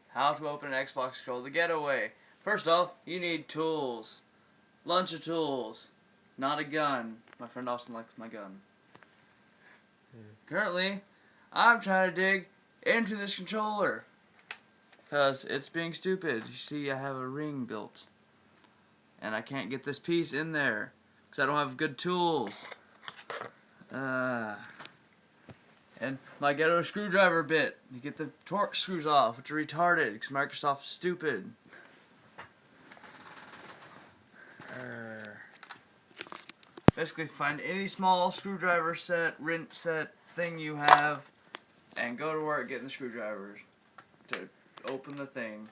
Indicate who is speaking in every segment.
Speaker 1: How to open an Xbox controller the ghetto way. First off, you need tools. Bunch of tools. Not a gun. My friend Austin likes my gun. Currently, I'm trying to dig into this controller. Because it's being stupid. You see, I have a ring built. And I can't get this piece in there. Because I don't have good tools. And my ghetto screwdriver bit to get the torque screws off, which are retarded because Microsoft's stupid. Basically, find any small screwdriver set, wrench set, thing you have, and go to work getting the screwdrivers to open the thing.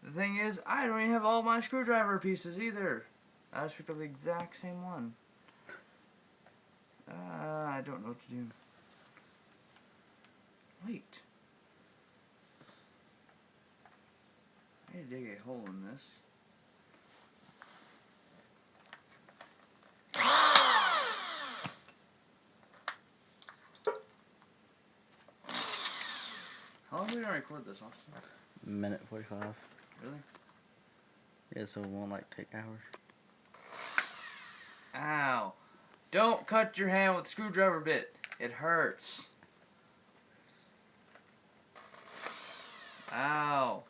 Speaker 1: The thing is, I don't even have all my screwdriver pieces either. I just picked up the exact same one. I don't know what to do. Wait. I need to dig a hole in this. How long are we gonna record this, Austin?
Speaker 2: Minute 45.
Speaker 1: Really?
Speaker 2: Yeah, so it won't like take hours.
Speaker 1: Ow. Don't cut your hand with a screwdriver bit. It hurts. Ow.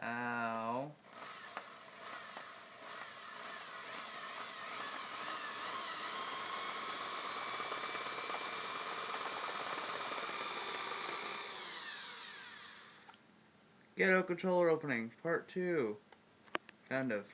Speaker 1: Ow. Ghetto controller opening, part 2. Kind of.